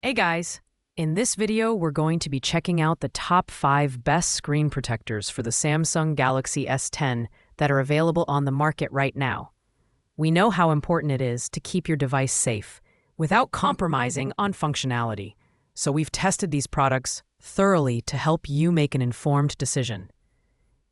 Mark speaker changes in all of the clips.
Speaker 1: Hey guys! In this video, we're going to be checking out the top 5 best screen protectors for the Samsung Galaxy S10 that are available on the market right now. We know how important it is to keep your device safe without compromising on functionality, so we've tested these products thoroughly to help you make an informed decision.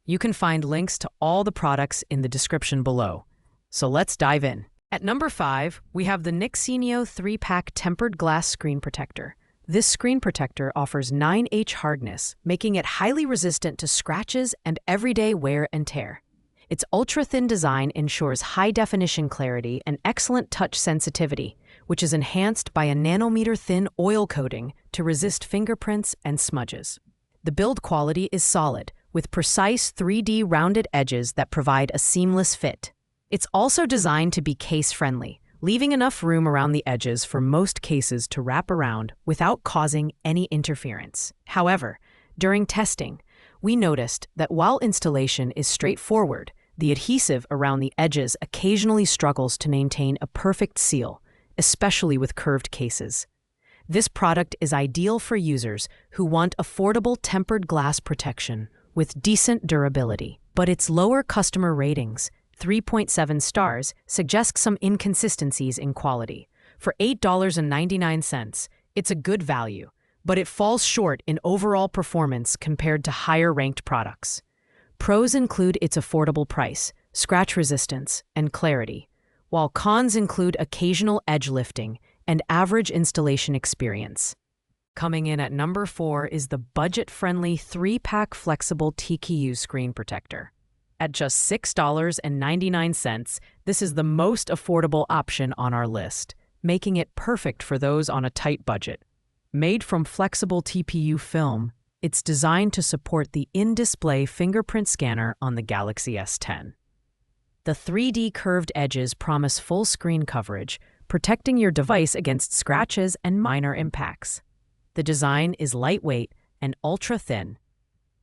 Speaker 1: You can find links to all the products in the description below, so let's dive in. At number 5, we have the Nixenio 3-pack tempered glass screen protector. This screen protector offers 9H hardness, making it highly resistant to scratches and everyday wear and tear. Its ultra-thin design ensures high-definition clarity and excellent touch sensitivity, which is enhanced by a nanometer-thin oil coating to resist fingerprints and smudges. The build quality is solid, with precise 3D rounded edges that provide a seamless fit. It's also designed to be case-friendly, leaving enough room around the edges for most cases to wrap around without causing any interference. However, during testing, we noticed that while installation is straightforward, the adhesive around the edges occasionally struggles to maintain a perfect seal, especially with curved cases. This product is ideal for users who want affordable tempered glass protection with decent durability, but its lower customer ratings, 3.7 stars, suggests some inconsistencies in quality. For $8.99, it's a good value, but it falls short in overall performance compared to higher-ranked products. Pros include its affordable price, scratch resistance, and clarity, while cons include occasional edge lifting and average installation experience. Coming in at number 4 is the budget-friendly 3-pack flexible TKU screen protector. At just $6.99, this is the most affordable option on our list, making it perfect for those on a tight budget. Made from flexible TPU film, it's designed to support the in-display fingerprint scanner on the Galaxy S10. The 3D curved edges promise full screen coverage, protecting your device against scratches and minor impacts. The design is lightweight and ultra-thin,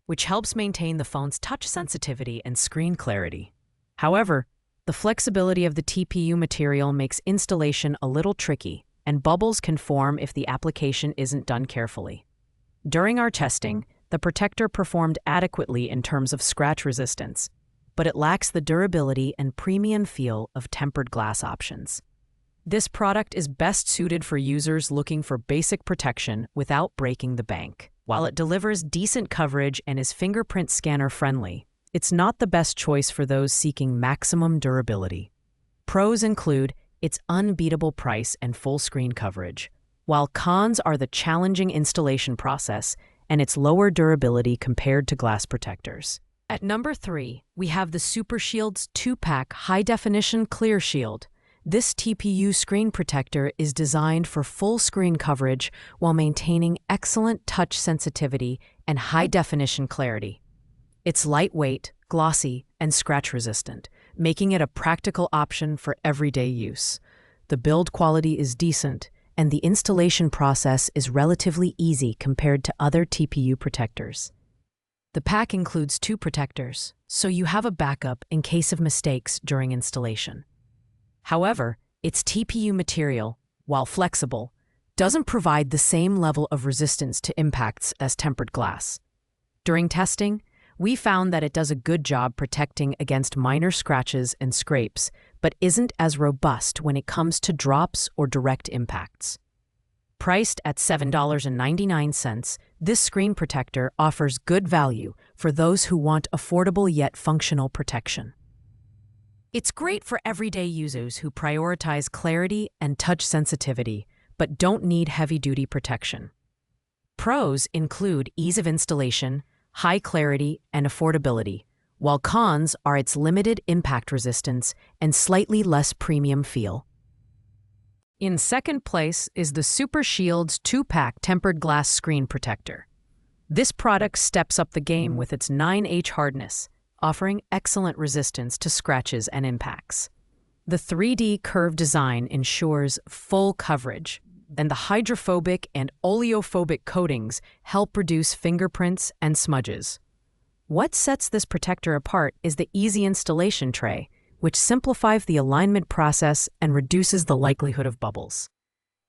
Speaker 1: which helps maintain the phone's touch sensitivity and screen clarity. However, the flexibility of the TPU material makes installation a little tricky, and bubbles can form if the application isn't done carefully. During our testing, the protector performed adequately in terms of scratch resistance, but it lacks the durability and premium feel of tempered glass options. This product is best suited for users looking for basic protection without breaking the bank. While it delivers decent coverage and is fingerprint scanner friendly, it's not the best choice for those seeking maximum durability. Pros include its unbeatable price and full screen coverage, while cons are the challenging installation process and its lower durability compared to glass protectors. At number 3, we have the Super Shield's 2-pack high-definition clear shield. This TPU screen protector is designed for full screen coverage while maintaining excellent touch sensitivity and high-definition clarity. It's lightweight, glossy, and scratch-resistant, making it a practical option for everyday use. The build quality is decent, and the installation process is relatively easy compared to other TPU protectors. The pack includes 2 protectors, so you have a backup in case of mistakes during installation. However, its TPU material, while flexible, doesn't provide the same level of resistance to impacts as tempered glass. During testing, we found that it does a good job protecting against minor scratches and scrapes, but isn't as robust when it comes to drops or direct impacts. Priced at $7.99, this screen protector offers good value for those who want affordable yet functional protection. It's great for everyday users who prioritize clarity and touch sensitivity, but don't need heavy-duty protection. Pros include ease of installation, high clarity, and affordability, while cons are its limited impact resistance and slightly less premium feel. In second place is the Super Shield's 2-pack tempered glass screen protector. This product steps up the game with its 9H hardness, offering excellent resistance to scratches and impacts. The 3D curved design ensures full coverage, and the hydrophobic and oleophobic coatings help reduce fingerprints and smudges. What sets this protector apart is the easy installation tray, which simplifies the alignment process and reduces the likelihood of bubbles.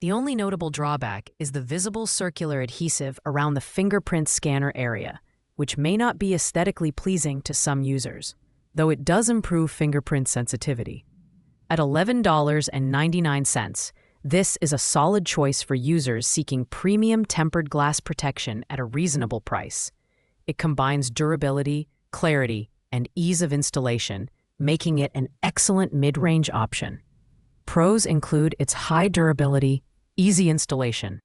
Speaker 1: The only notable drawback is the visible circular adhesive around the fingerprint scanner area, which may not be aesthetically pleasing to some users, though it does improve fingerprint sensitivity. At $11.99, this is a solid choice for users seeking premium tempered glass protection at a reasonable price. It combines durability, clarity, and ease of installation, making it an excellent mid-range option. Pros include its high durability, easy installation,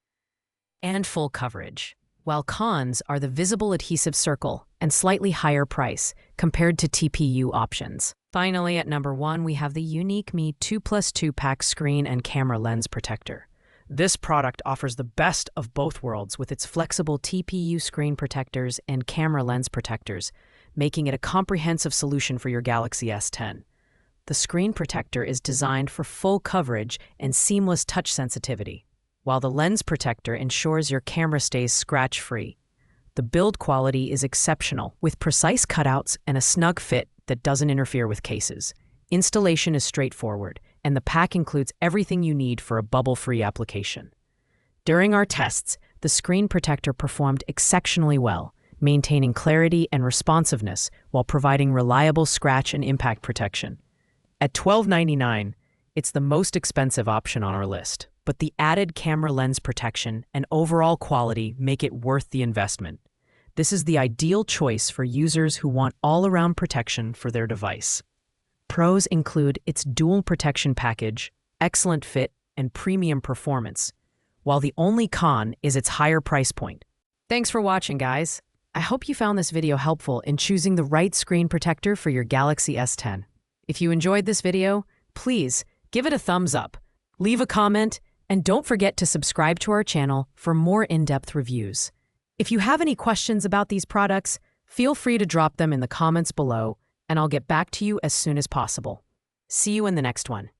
Speaker 1: and full coverage, while cons are the visible adhesive circle and slightly higher price compared to TPU options. Finally, at number 1, we have the Unique Me 2+2 Pack Screen and Camera Lens Protector. This product offers the best of both worlds with its flexible TPU screen protectors and camera lens protectors, making it a comprehensive solution for your Galaxy S10. The screen protector is designed for full coverage and seamless touch sensitivity, while the lens protector ensures your camera stays scratch-free. The build quality is exceptional, with precise cutouts and a snug fit that doesn't interfere with cases. Installation is straightforward, and the pack includes everything you need for a bubble-free application. During our tests, the screen protector performed exceptionally well, maintaining clarity and responsiveness while providing reliable scratch and impact protection. At $12.99, it's the most expensive option on our list, but the added camera lens protection and overall quality make it worth the investment. This is the ideal choice for users who want all-around protection for their device. Pros include its dual protection package, excellent fit, and premium performance, while the only con is its higher price point. Thanks for watching, guys. I hope you found this video helpful in choosing the right screen protector for your Galaxy S10. If you enjoyed this video, please give it a thumbs up, leave a comment, and don't forget to subscribe to our channel for more in-depth reviews. If you have any questions about these products, feel free to drop them in the comments below, and I'll get back to you as soon as possible. See you in the next one.